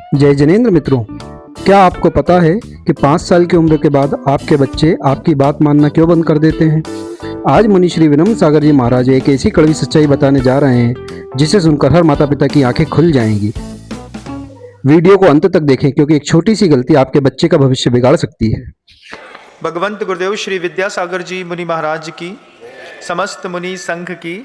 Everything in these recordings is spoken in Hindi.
जय जिनेंद्र मित्रों, क्या आपको पता है कि 5 साल की उम्र के बाद आपके बच्चे आपकी बात मानना क्यों बंद कर देते हैं? आज मुनि श्री विनम्र सागर जी महाराज एक ऐसी कड़वी सच्चाई बताने जा रहे हैं जिसे सुनकर हर माता पिता की आंखें खुल जाएंगी। वीडियो को अंत तक देखें क्योंकि एक छोटी सी गलती आपके बच्चे का भविष्य बिगाड़ सकती है। भगवंत गुरुदेव श्री विद्यासागर जी मुनि महाराज की, समस्त मुनि संघ की।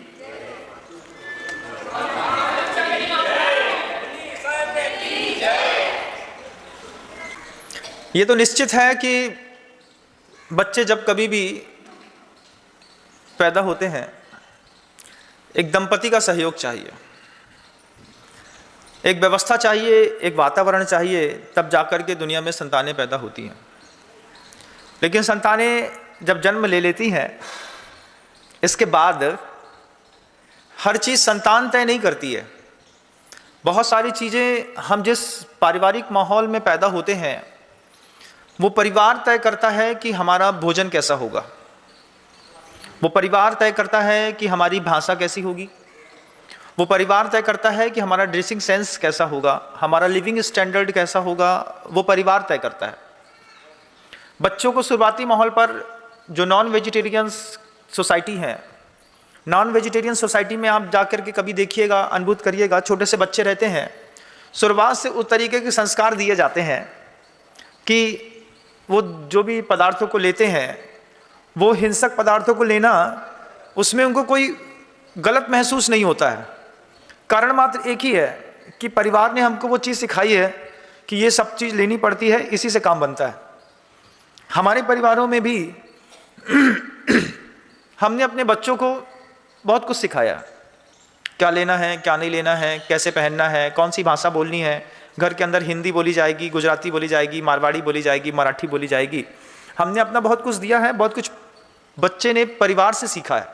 ये तो निश्चित है कि बच्चे जब कभी भी पैदा होते हैं, एक दंपति का सहयोग चाहिए, एक व्यवस्था चाहिए, एक वातावरण चाहिए, तब जाकर के दुनिया में संतानें पैदा होती हैं। लेकिन संतानें जब जन्म ले लेती हैं, इसके बाद हर चीज़ संतान तय नहीं करती है। बहुत सारी चीज़ें हम जिस पारिवारिक माहौल में पैदा होते हैं, वो परिवार तय करता है कि हमारा भोजन कैसा होगा, वो परिवार तय करता है कि हमारी भाषा कैसी होगी, वो परिवार तय करता है कि हमारा ड्रेसिंग सेंस कैसा होगा, हमारा लिविंग स्टैंडर्ड कैसा होगा, वो परिवार तय करता है। बच्चों को शुरुआती माहौल पर जो नॉन वेजिटेरियन सोसाइटी है, नॉन वेजिटेरियन सोसाइटी में आप जाकर के कभी देखिएगा, अनुभूत करिएगा, छोटे से बच्चे रहते हैं, शुरुआत से उस तरीके के संस्कार दिए जाते हैं कि वो जो भी पदार्थों को लेते हैं, वो हिंसक पदार्थों को लेना, उसमें उनको कोई गलत महसूस नहीं होता है। कारण मात्र एक ही है कि परिवार ने हमको वो चीज़ सिखाई है कि ये सब चीज़ लेनी पड़ती है, इसी से काम बनता है। हमारे परिवारों में भी हमने अपने बच्चों को बहुत कुछ सिखाया, क्या लेना है, क्या नहीं लेना है, कैसे पहनना है, कौन सी भाषा बोलनी है। घर के अंदर हिंदी बोली जाएगी, गुजराती बोली जाएगी, मारवाड़ी बोली जाएगी, मराठी बोली जाएगी। हमने अपना बहुत कुछ दिया है, बहुत कुछ बच्चे ने परिवार से सीखा है।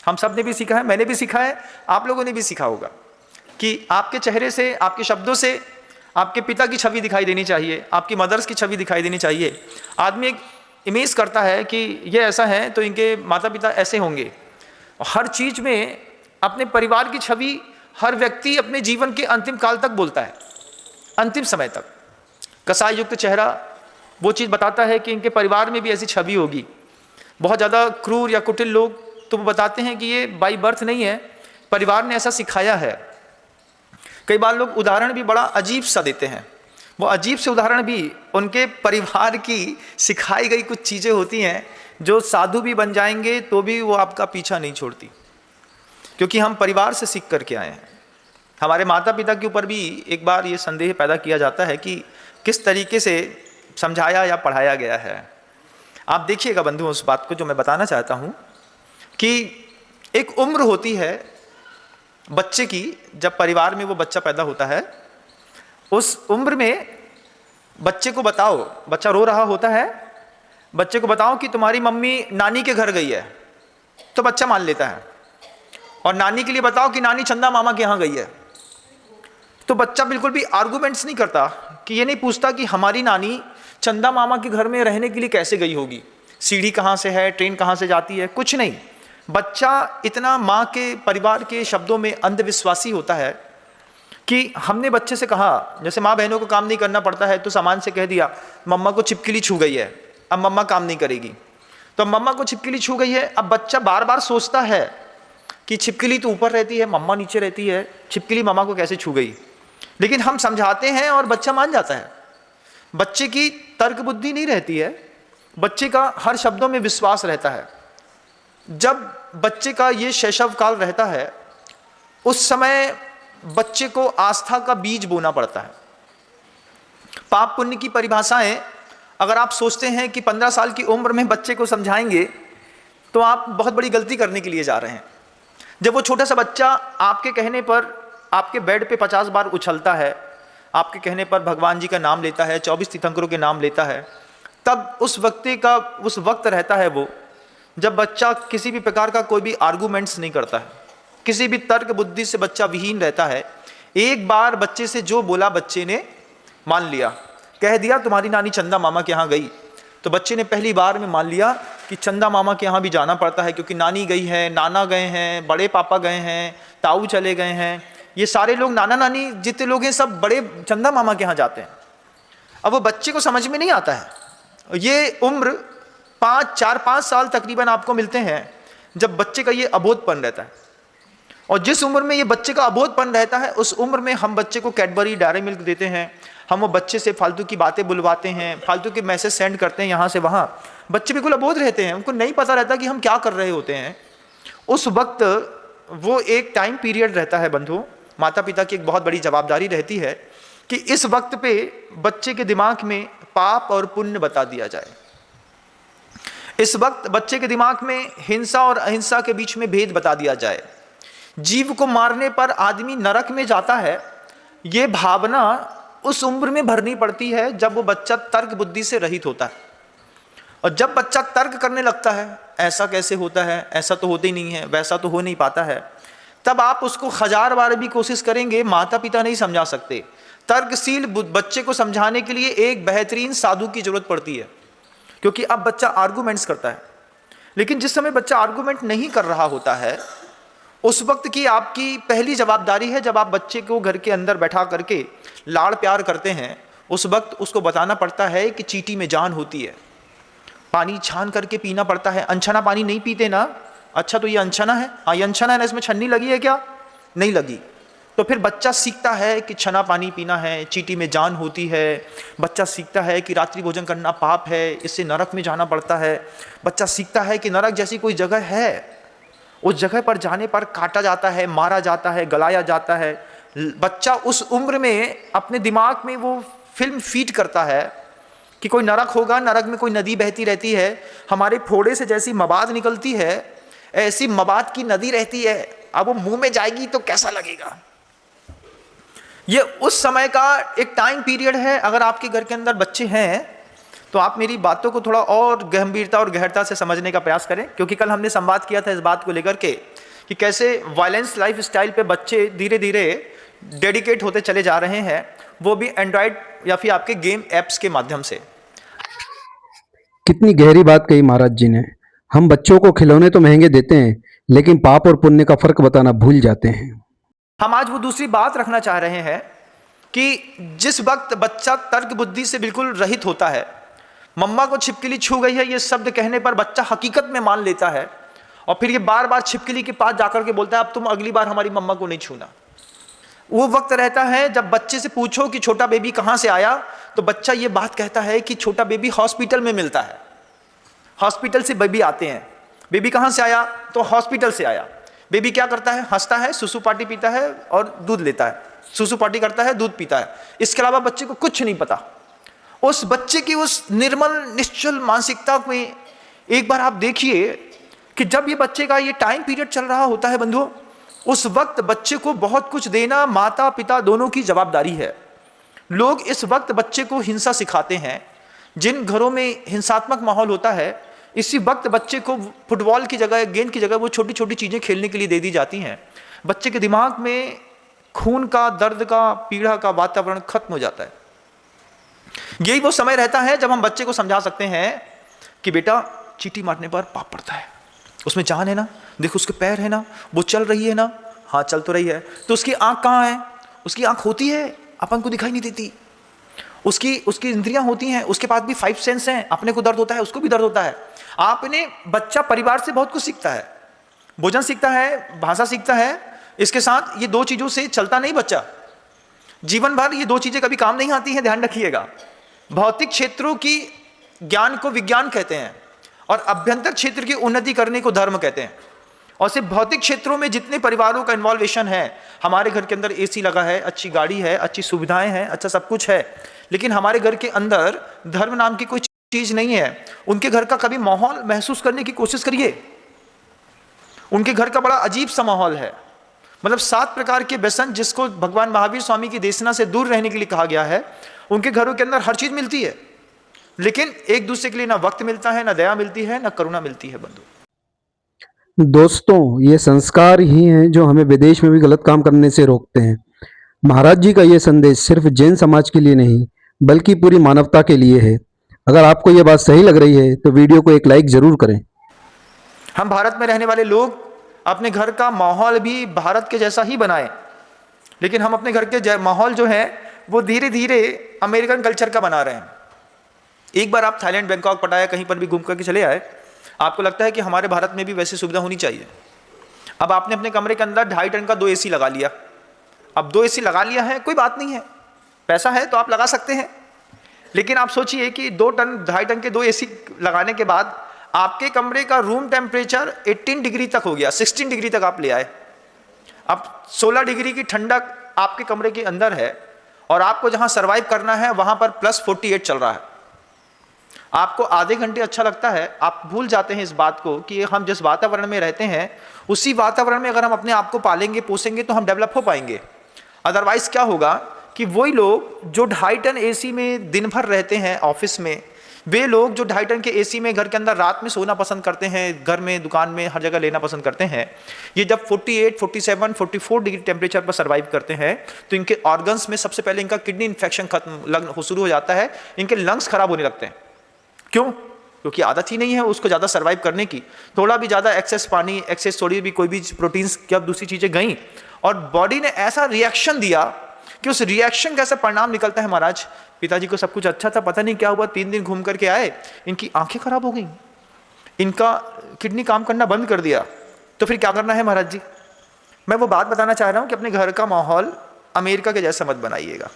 हम सब ने भी सीखा है, मैंने भी सीखा है, आप लोगों ने भी सीखा होगा कि आपके चेहरे से, आपके शब्दों से आपके पिता की छवि दिखाई देनी चाहिए, आपकी मदर्स की छवि दिखाई देनी चाहिए। आदमी एक इमेज करता है कि ये ऐसा है तो इनके माता पिता ऐसे होंगे। हर चीज़ में अपने परिवार की छवि हर व्यक्ति अपने जीवन के अंतिम काल तक बोलता है, अंतिम समय तक। कसाई युक्त चेहरा वो चीज़ बताता है कि इनके परिवार में भी ऐसी छवि होगी। बहुत ज़्यादा क्रूर या कुटिल लोग तो वो बताते हैं कि ये बाई बर्थ नहीं है, परिवार ने ऐसा सिखाया है। कई बार लोग उदाहरण भी बड़ा अजीब सा देते हैं, वो अजीब से उदाहरण भी उनके परिवार की सिखाई गई कुछ चीज़ें होती हैं जो साधु भी बन जाएंगे तो भी वो आपका पीछा नहीं छोड़ती, क्योंकि हम परिवार से सीख करके आए हैं। हमारे माता पिता के ऊपर भी एक बार ये संदेह पैदा किया जाता है कि किस तरीके से समझाया या पढ़ाया गया है। आप देखिएगा बंधुओं, उस बात को जो मैं बताना चाहता हूँ कि एक उम्र होती है बच्चे की, जब परिवार में वो बच्चा पैदा होता है, उस उम्र में बच्चे को बताओ, बच्चा रो रहा होता है, बच्चे को बताओ कि तुम्हारी मम्मी नानी के घर गई है, तो बच्चा मान लेता है। और नानी के लिए बताओ कि नानी चंदा मामा के यहाँ गई है, तो बच्चा बिल्कुल भी आर्गूमेंट्स नहीं करता, कि ये नहीं पूछता कि हमारी नानी चंदा मामा के घर में रहने के लिए कैसे गई होगी, सीढ़ी कहाँ से है, ट्रेन कहाँ से जाती है, कुछ नहीं। बच्चा इतना माँ के परिवार के शब्दों में अंधविश्वासी होता है कि हमने बच्चे से कहा, जैसे माँ बहनों को काम नहीं करना पड़ता है तो सामान से कह दिया मम्मा को छिपकली छू गई है, अब मम्मा काम नहीं करेगी, तो मम्मा को छिपकली छू गई है। अब बच्चा बार बार सोचता है कि छिपकली तो ऊपर रहती है, मम्मा नीचे रहती है, छिपकली मम्मा को कैसे छू गई। लेकिन हम समझाते हैं और बच्चा मान जाता है। बच्चे की तर्क बुद्धि नहीं रहती है, बच्चे का हर शब्दों में विश्वास रहता है। जब बच्चे का ये शैशव काल रहता है, उस समय बच्चे को आस्था का बीज बोना पड़ता है। पाप पुण्य की परिभाषाएं अगर आप सोचते हैं कि 15 साल की उम्र में बच्चे को समझाएंगे, तो आप बहुत बड़ी गलती करने के लिए जा रहे हैं। जब वो छोटा सा बच्चा आपके कहने पर आपके बेड पे 50 बार उछलता है, आपके कहने पर भगवान जी का नाम लेता है, 24 तीर्थंकरों के नाम लेता है, तब उस वक्त रहता है वो, जब बच्चा किसी भी प्रकार का कोई भी आर्गूमेंट्स नहीं करता है, किसी भी तर्क बुद्धि से बच्चा विहीन रहता है। एक बार बच्चे से जो बोला बच्चे ने मान लिया, कह दिया तुम्हारी नानी चंदा मामा के यहाँ गई, तो बच्चे ने पहली बार में मान लिया कि चंदा मामा के यहाँ भी जाना पड़ता है, क्योंकि नानी गई है, नाना गए हैं, बड़े पापा गए हैं, ताऊ चले गए हैं, ये सारे लोग नाना नानी जितने लोग हैं सब बड़े चंदा मामा के यहाँ जाते हैं। अब वो बच्चे को समझ में नहीं आता है। ये उम्र 4-5 साल तकरीबन आपको मिलते हैं जब बच्चे का ये अबोधपन रहता है। और जिस उम्र में ये बच्चे का अबोधपन रहता है उस उम्र में हम बच्चे को कैडबरी डेयरी मिल्क देते हैं, हम वो बच्चे से फालतू की बातें बुलवाते हैं, फालतू के मैसेज सेंड करते हैं यहाँ से वहाँ। बच्चे बिल्कुल अबोध रहते हैं, उनको नहीं पता रहता कि हम क्या कर रहे होते हैं। उस वक्त वो एक टाइम पीरियड रहता है बंधु, माता पिता की एक बहुत बड़ी जवाबदारी रहती है कि इस वक्त पे बच्चे के दिमाग में पाप और पुण्य बता दिया जाए। इस वक्त बच्चे के दिमाग में हिंसा और अहिंसा के बीच में भेद बता दिया जाए। जीव को मारने पर आदमी नरक में जाता है, ये भावना उस उम्र में भरनी पड़ती है जब वो बच्चा तर्क बुद्धि से रहित होता है। और जब बच्चा तर्क करने लगता है, ऐसा कैसे होता है, ऐसा तो होता ही नहीं है, वैसा तो हो नहीं पाता है, तब आप उसको 1000 बार भी कोशिश करेंगे, माता पिता नहीं समझा सकते। तर्कशील बच्चे को समझाने के लिए एक बेहतरीन साधु की जरूरत पड़ती है, क्योंकि अब बच्चा आर्गूमेंट्स करता है। लेकिन जिस समय बच्चा आर्गूमेंट नहीं कर रहा होता है, उस वक्त की आपकी पहली जवाबदारी है, जब आप बच्चे को घर के अंदर बैठा करके लाड़ प्यार करते हैं, उस वक्त उसको बताना पड़ता है कि चींटी में जान होती है, पानी छान करके पीना पड़ता है। अनछना पानी नहीं पीते ना, अच्छा तो ये अनछना है, हाँ ये अनछना है ना, इसमें छन्नी लगी है क्या, नहीं लगी। तो फिर बच्चा सीखता है कि छना पानी पीना है, चींटी में जान होती है। बच्चा सीखता है कि रात्रि भोजन करना पाप है, इससे नरक में जाना पड़ता है। बच्चा सीखता है कि नरक जैसी कोई जगह है, उस जगह पर जाने पर काटा जाता है, मारा जाता है, गलाया जाता है। बच्चा उस उम्र में अपने दिमाग में वो फिल्म फीड करता है कि कोई नरक होगा, नरक में कोई नदी बहती रहती है, हमारे फोड़े से जैसी मवाद निकलती है ऐसी मवाद की नदी रहती है, अब वो मुंह में जाएगी तो कैसा लगेगा। ये उस समय का एक टाइम पीरियड है। अगर आपके घर के अंदर बच्चे हैं तो आप मेरी बातों को थोड़ा और गंभीरता और गहरता से समझने का प्रयास करें, क्योंकि कल हमने संवाद किया था इस बात को लेकर के कि कैसे वायलेंस लाइफ स्टाइल पे बच्चे धीरे धीरे डेडिकेट होते चले जा रहे हैं, वो भी एंड्रॉयड या फिर आपके गेम ऐप्स के माध्यम से। कितनी गहरी बात कही महाराज जी ने। हम बच्चों को खिलौने तो महंगे देते हैं, लेकिन पाप और पुण्य का फर्क बताना भूल जाते हैं। हम आज वो दूसरी बात रखना चाह रहे हैं कि जिस वक्त बच्चा तर्क बुद्धि से बिल्कुल रहित होता है, मम्मा को छिपकली छू गई है ये शब्द कहने पर बच्चा हकीकत में मान लेता है, और फिर ये बार बार छिपकली के पास जाकर के बोलता है अब तुम अगली बार हमारी मम्मा को नहीं छूना। वो वक्त रहता है जब बच्चे से पूछो कि छोटा बेबी कहाँ से आया, तो बच्चा ये बात कहता है कि छोटा बेबी हॉस्पिटल में मिलता है, हॉस्पिटल से बेबी आते हैं। बेबी कहाँ से आया, तो हॉस्पिटल से आया। बेबी क्या करता है, हंसता है, सुसु पाटी पीता है और दूध लेता है, सुसु पाटी करता है, दूध पीता है, इसके अलावा बच्चे को कुछ नहीं पता। उस बच्चे की उस निर्मल निश्चल मानसिकता में एक बार आप देखिए कि जब ये बच्चे का ये टाइम पीरियड चल रहा होता है बंधुओं, उस वक्त बच्चे को बहुत कुछ देना माता पिता दोनों की जवाबदारी है। लोग इस वक्त बच्चे को हिंसा सिखाते हैं। जिन घरों में हिंसात्मक माहौल होता है, इसी वक्त बच्चे को फुटबॉल की जगह, गेंद की जगह वो छोटी छोटी चीज़ें खेलने के लिए दे दी जाती हैं। बच्चे के दिमाग में खून का, दर्द का, पीड़ा का वातावरण खत्म हो जाता है। यही वो समय रहता है जब हम बच्चे को समझा सकते हैं कि बेटा चींटी मारने पर पाप पड़ता है, उसमें जान है ना, देखो उसके पैर है ना, वो चल रही है ना, हाँ चल तो रही है, तो उसकी आंख कहाँ है, उसकी आंख होती है, अपन को दिखाई नहीं देती। उसकी इंद्रियां होती हैं, उसके पास भी 5 सेंस हैं, अपने को दर्द होता है, उसको भी दर्द होता है। आपने बच्चा परिवार से बहुत कुछ सीखता है, भोजन सीखता है, भाषा सीखता है, इसके साथ ये 2 चीज़ों से चलता नहीं बच्चा। जीवन भर ये 2 चीज़ें कभी काम नहीं आती हैं, ध्यान रखिएगा। भौतिक क्षेत्रों की ज्ञान को विज्ञान कहते हैं और अभ्यंतर क्षेत्र की उन्नति करने को धर्म कहते हैं। और सिर्फ भौतिक क्षेत्रों में जितने परिवारों का इन्वॉल्वेशन है, हमारे घर के अंदर एसी लगा है, अच्छी गाड़ी है, अच्छी सुविधाएं हैं, अच्छा सब कुछ है, लेकिन हमारे घर के अंदर धर्म नाम की कोई चीज़ नहीं है। उनके घर का कभी माहौल महसूस करने की कोशिश करिए। उनके घर का बड़ा अजीब सा माहौल है, मतलब 7 प्रकार के व्यसन जिसको भगवान महावीर स्वामी की देशना से दूर रहने के लिए कहा गया है। उनके घरों के अंदर हर चीज़ मिलती है, लेकिन एक दूसरे के लिए ना वक्त मिलता है, ना दया मिलती है, ना करुणा मिलती है बंधु। दोस्तों, ये संस्कार ही हैं जो हमें विदेश में भी गलत काम करने से रोकते हैं। महाराज जी का ये संदेश सिर्फ जैन समाज के लिए नहीं, बल्कि पूरी मानवता के लिए है। अगर आपको ये बात सही लग रही है तो वीडियो को एक लाइक जरूर करें। हम भारत में रहने वाले लोग अपने घर का माहौल भी भारत के जैसा ही बनाएं। लेकिन हम अपने घर के माहौल जो है वो धीरे धीरे अमेरिकन कल्चर का बना रहे हैं। एक बार आप थाईलैंड, बैंकॉक, पटाया कहीं पर भी घूम करके चले आए, आपको लगता है कि हमारे भारत में भी वैसी सुविधा होनी चाहिए। अब आपने अपने कमरे के अंदर 2.5 टन का 2 AC लगा लिया। अब 2 AC लगा लिया है, कोई बात नहीं है, पैसा है तो आप लगा सकते हैं। लेकिन आप सोचिए कि 2.5 टन के 2 AC लगाने के बाद आपके कमरे का रूम टेम्परेचर 18 डिग्री तक हो गया, 16 डिग्री तक आप ले आए। अब 16 डिग्री की ठंडक आपके कमरे के अंदर है और आपको जहां सर्वाइव करना है वहां पर +48 चल रहा है। आपको आधे घंटे अच्छा लगता है, आप भूल जाते हैं इस बात को कि हम जिस वातावरण में रहते हैं उसी वातावरण में अगर हम अपने आप को पालेंगे, पोसेंगे तो हम डेवलप हो पाएंगे। अदरवाइज क्या होगा कि वही लोग जो 2.5 टन AC में दिन भर रहते हैं ऑफिस में, वे लोग जो 2.5 टन के AC में घर के अंदर रात में सोना पसंद करते हैं, घर में, दुकान में, हर जगह लेना पसंद करते हैं, ये जब 48, 47, 44 डिग्री टेम्परेचर पर सर्वाइव करते हैं तो इनके ऑर्गन्स में सबसे पहले इनका किडनी इन्फेक्शन खत्म शुरू हो जाता है, इनके लंग्स खराब होने लगते हैं। क्यों? क्योंकि आदत ही नहीं है उसको ज़्यादा सर्वाइव करने की। थोड़ा भी ज़्यादा एक्सेस पानी, एक्सेस थोड़ी भी कोई भी प्रोटीन्स क्या दूसरी चीज़ें गई और बॉडी ने ऐसा रिएक्शन दिया कि उस रिएक्शन का ऐसा परिणाम निकलता है। महाराज, पिताजी को सब कुछ अच्छा था, पता नहीं क्या हुआ, 3 दिन घूम करके आए, इनकी आंखें खराब हो गई, इनका किडनी काम करना बंद कर दिया। तो फिर क्या करना है महाराज जी? मैं वो बात बताना चाह रहा हूँ कि अपने घर का माहौल अमेरिका के जैसा मत बनाइएगा।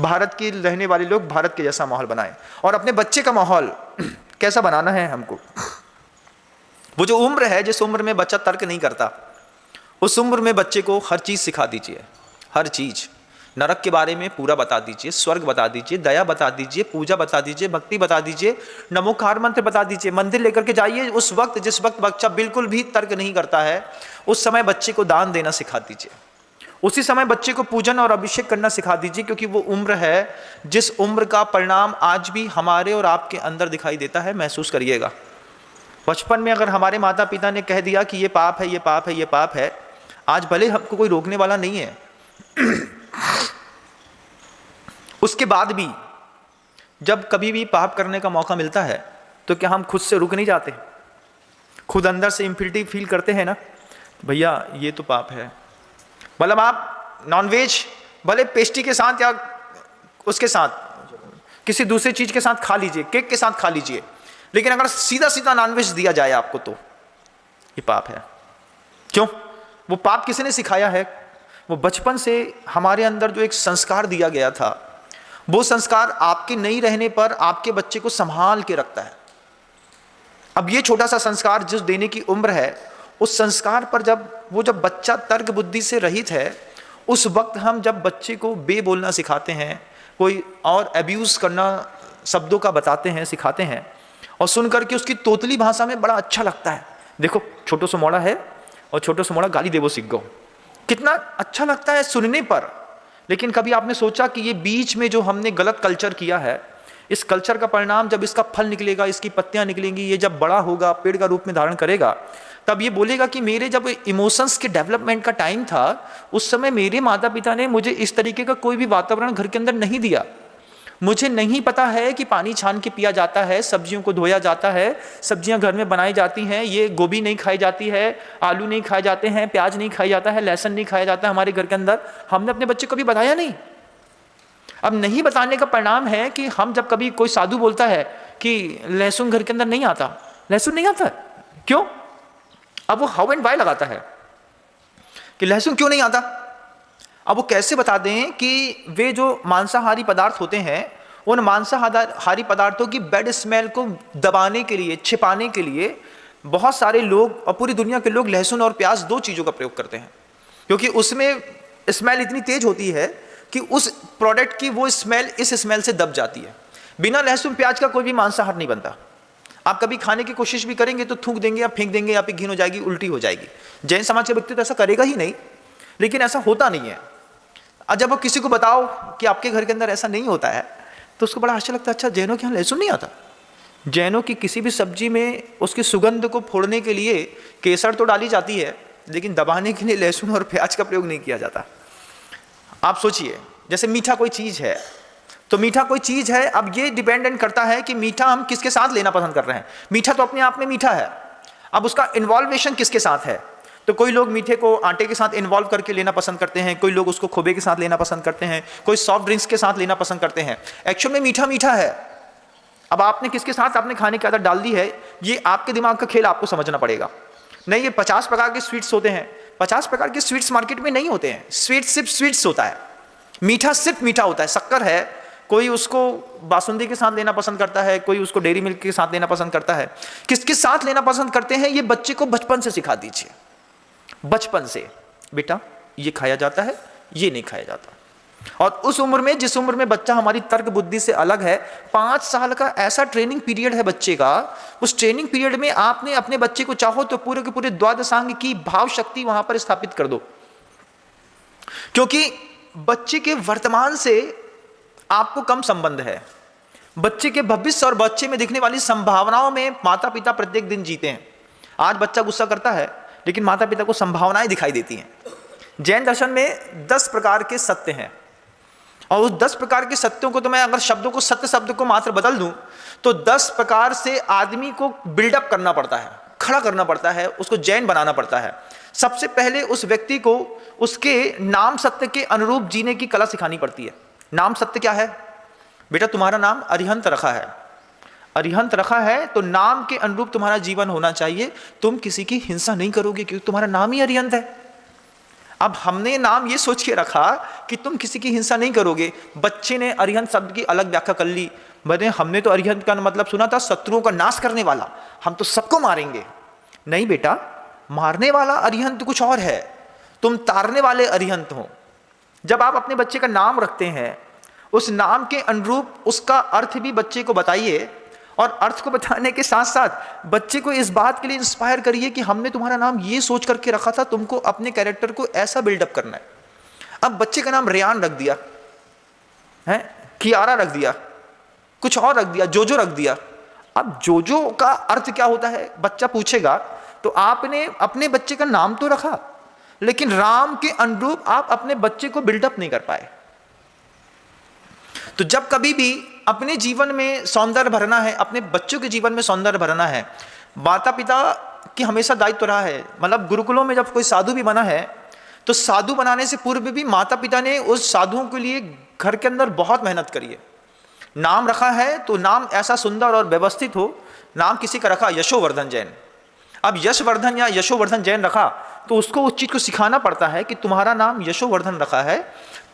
भारत के रहने वाले लोग भारत के जैसा माहौल बनाएं। और अपने बच्चे का माहौल कैसा बनाना है हमको, वो जो उम्र है जिस उम्र में बच्चा तर्क नहीं करता, उस उम्र में बच्चे को हर चीज़ सिखा दीजिए। हर चीज़, नरक के बारे में पूरा बता दीजिए, स्वर्ग बता दीजिए, दया बता दीजिए, पूजा बता दीजिए, भक्ति बता दीजिए, नमोकार मंत्र बता दीजिए। मंदिर लेकर के जाइए, उस वक्त जिस वक्त बच्चा बिल्कुल भी तर्क नहीं करता है उस समय बच्चे को दान देना सिखा दीजिए। उसी समय बच्चे को पूजन और अभिषेक करना सिखा दीजिए, क्योंकि वो उम्र है जिस उम्र का परिणाम आज भी हमारे और आपके अंदर दिखाई देता है। महसूस करिएगा, बचपन में अगर हमारे माता पिता ने कह दिया कि ये पाप है, ये पाप है, ये पाप है, आज भले हमको कोई रोकने वाला नहीं है, उसके बाद भी जब कभी भी पाप करने का मौका मिलता है तो क्या हम खुद से रुक नहीं जाते? खुद अंदर से इंफिनिटी फील करते हैं ना, भैया ये तो पाप है। मतलब आप नॉनवेज भले पेस्ट्री के साथ या उसके साथ किसी दूसरी चीज के साथ खा लीजिए, केक के साथ खा लीजिए, लेकिन अगर सीधा सीधा नॉनवेज दिया जाए आपको तो ये पाप है। क्यों? वो पाप किसी ने सिखाया है? वो बचपन से हमारे अंदर जो एक संस्कार दिया गया था, वो संस्कार आपके नहीं रहने पर आपके बच्चे को संभाल के रखता है। अब ये छोटा सा संस्कार जिस देने की उम्र है, उस संस्कार पर जब बच्चा तर्क बुद्धि से रहित है, उस वक्त हम जब बच्चे को बे बोलना सिखाते हैं, कोई और अब्यूज़ करना शब्दों का बताते हैं, सिखाते हैं, और सुन करके उसकी तोतली भाषा में बड़ा अच्छा लगता है। देखो छोटो सो मोड़ा है और छोटो सो मोड़ा गाली देवो सीख गो, कितना अच्छा लगता है सुनने पर। लेकिन कभी आपने सोचा कि ये बीच में जो हमने गलत कल्चर किया है, इस कल्चर का परिणाम जब इसका फल निकलेगा, इसकी पत्तियां निकलेंगी, ये जब बड़ा होगा, पेड़ का रूप में धारण करेगा, तब ये बोलेगा कि मेरे जब इमोशंस के डेवलपमेंट का टाइम था, उस समय मेरे माता पिता ने मुझे इस तरीके का कोई भी वातावरण घर के अंदर नहीं दिया। मुझे नहीं पता है कि पानी छान के पिया जाता है, सब्जियों को धोया जाता है, सब्जियां घर में बनाई जाती हैं, ये गोभी नहीं खाई जाती है, आलू नहीं खाए जाते हैं, प्याज नहीं खाया जाता है, लहसुन नहीं खाया जाता है हमारे घर के अंदर। हमने अपने बच्चे को कभी बताया नहीं। अब नहीं बताने का परिणाम है कि हम जब कभी कोई साधु बोलता है कि लहसुन घर के अंदर नहीं आता, लहसुन नहीं आता, क्यों? अब वो हाउ एंड वाई लगाता है कि लहसुन क्यों नहीं आता। अब वो कैसे बता दें कि वे जो मांसाहारी पदार्थ होते हैं, उन मांसाहारी पदार्थों की बैड स्मेल को दबाने के लिए, छिपाने के लिए बहुत सारे लोग और पूरी दुनिया के लोग लहसुन और प्याज, 2 चीज़ों का प्रयोग करते हैं, क्योंकि उसमें स्मेल इतनी तेज होती है कि उस प्रोडक्ट की वो स्मेल इस स्मेल से दब जाती है। बिना लहसुन प्याज का कोई भी मांसाहार नहीं बनता। आप कभी खाने की कोशिश भी करेंगे तो थूक देंगे या फेंक देंगे, या फिर घिन हो जाएगी, उल्टी हो जाएगी। जैन समाज के व्यक्ति तो ऐसा करेगा ही नहीं, लेकिन ऐसा होता नहीं है। और जब आप किसी को बताओ कि आपके घर के अंदर ऐसा नहीं होता है तो उसको बड़ा आश्चर्य लगता है, अच्छा जैनों के यहाँ लहसुन नहीं आता। जैनों की किसी भी सब्जी में उसकी सुगंध को फोड़ने के लिए केसर तो डाली जाती है, लेकिन दबाने के लिए लहसुन और प्याज का प्रयोग नहीं किया जाता। आप सोचिए, जैसे मीठा कोई चीज़ है, तो मीठा कोई चीज़ है, अब ये डिपेंडेंट करता है कि मीठा हम किसके साथ लेना पसंद कर रहे हैं। मीठा तो अपने आप में मीठा है, अब उसका इन्वॉल्वेशन किसके साथ है। तो कोई लोग मीठे को आटे के साथ इन्वॉल्व करके लेना पसंद करते हैं, कोई लोग उसको खोबे के साथ लेना पसंद करते हैं, कोई सॉफ्ट ड्रिंक्स के साथ लेना पसंद करते हैं। एक्चुअल में मीठा मीठा है, अब आपने किसके साथ आपने खाने की आदत डाल दी है, ये आपके दिमाग का खेल आपको समझना पड़ेगा। नहीं, ये 50 प्रकार के स्वीट्स होते हैं, 50 प्रकार के स्वीट्स मार्केट में नहीं होते हैं। स्वीट सिर्फ स्वीट्स होता है, मीठा सिर्फ मीठा होता है। शक्कर है, कोई उसको बासुंदी के साथ लेना पसंद करता है, कोई उसको डेयरी मिल्क के साथ लेना पसंद करता है। किसके साथ लेना पसंद करते हैं, ये बच्चे को बचपन से सिखा दीजिए। बचपन से बेटा ये खाया जाता है, ये नहीं खाया जाता। और उस उम्र में, जिस उम्र में बच्चा हमारी तर्क बुद्धि से अलग है, 5 साल का ऐसा ट्रेनिंग पीरियड है बच्चे का। उस ट्रेनिंग पीरियड में आपने अपने बच्चे को चाहो तो पूरे के पूरे द्वादशांग की भाव शक्ति वहां पर स्थापित कर दो, क्योंकि बच्चे के वर्तमान से आपको कम संबंध है। बच्चे के भविष्य और बच्चे में दिखने वाली संभावनाओं में माता पिता प्रत्येक दिन जीते हैं। आज बच्चा गुस्सा करता है, लेकिन माता पिता को संभावनाएं दिखाई देती हैं। जैन दर्शन में 10 प्रकार के सत्य हैं, और उस 10 प्रकार के सत्यों को तो मैं अगर शब्दों को, सत्य शब्द को मात्र बदल दूं तो 10 प्रकार से आदमी को बिल्डअप करना पड़ता है, खड़ा करना पड़ता है, उसको जैन बनाना पड़ता है। सबसे पहले उस व्यक्ति को उसके नाम सत्य के अनुरूप जीने की कला सिखानी पड़ती है। नाम सत्य क्या है? बेटा तुम्हारा नाम अरिहंत रखा है, अरिहंत रखा है तो नाम के अनुरूप तुम्हारा जीवन होना चाहिए। तुम किसी की हिंसा नहीं करोगे क्योंकि तुम्हारा नाम ही अरिहंत है। अब हमने नाम ये सोच के रखा कि तुम किसी की हिंसा नहीं करोगे। बच्चे ने अरिहंत शब्द की अलग व्याख्या कर ली। हमने तो अरिहंत का मतलब सुना था शत्रुओं का नाश करने वाला, हम तो सबको मारेंगे। नहीं बेटा, मारने वाला अरिहंत कुछ और है, तुम तारने वाले अरिहंत हो। जब आप अपने बच्चे का नाम रखते हैं, उस नाम के अनुरूप उसका अर्थ भी बच्चे को बताइए, और अर्थ को बताने के साथ साथ बच्चे को इस बात के लिए इंस्पायर करिए कि हमने तुम्हारा नाम ये सोच करके रखा था, तुमको अपने कैरेक्टर को ऐसा बिल्डअप करना है। अब बच्चे का नाम रेयान रख दिया है, कियारा रख दिया, कुछ और रख दिया, जोजो रख दिया। अब जोजो का अर्थ क्या होता है बच्चा पूछेगा, तो आपने अपने बच्चे का नाम तो रखा, लेकिन राम के अनुरूप आप अपने बच्चे को बिल्डअप नहीं कर पाए। तो जब कभी भी अपने जीवन में सौंदर्य भरना है, अपने बच्चों के जीवन में सौंदर्य भरना है, माता पिता की हमेशा दायित्व रहा है। मतलब गुरुकुलों में जब कोई साधु भी बना है, तो साधु बनाने से पूर्व भी माता पिता ने उस साधुओं के लिए घर के अंदर बहुत मेहनत करी है। नाम रखा है तो नाम ऐसा सुंदर और व्यवस्थित हो। नाम किसी का रखा यशोवर्धन जैन, अब यशवर्धन या यशोवर्धन जैन रखा तो उसको उस चीज को सिखाना पड़ता है कि तुम्हारा नाम यशोवर्धन रखा है,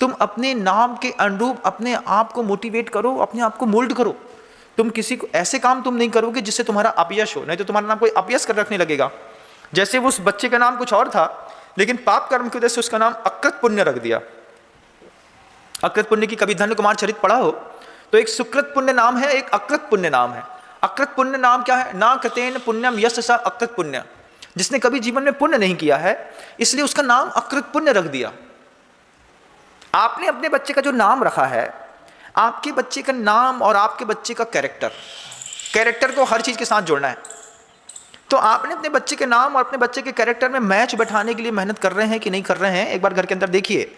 तुम अपने नाम के अनुरूप अपने आप को मोटिवेट करो, अपने आप को मोल्ड करो। तुम किसी को ऐसे काम तुम नहीं करोगे जिससे तुम्हारा अपयश हो, नहीं तो तुम्हारा नाम कोई अपयश कर रखने लगेगा। जैसे वो उस बच्चे का नाम कुछ और था, लेकिन पाप कर्म की वजह से उसका नाम अकृत पुण्य रख दिया। अकृत पुण्य की कभी धन्य कुमार चरित पढ़ा हो तो एक सुकृत पुण्य नाम है, एक अकृत पुण्य नाम है। अकृत पुण्य नाम क्या है? ना कृतेन पुण्यम यश स अकृत पुण्य, जिसने कभी जीवन में पुण्य नहीं किया है, इसलिए उसका नाम अकृत पुण्य रख दिया। आपने अपने बच्चे का जो नाम रखा है, आपके बच्चे का नाम और आपके बच्चे का कैरेक्टर को हर चीज के साथ जोड़ना है। तो आपने अपने बच्चे के नाम और अपने बच्चे के कैरेक्टर में मैच बैठाने के लिए मेहनत कर रहे हैं कि नहीं कर रहे हैं। एक बार घर के अंदर देखिए,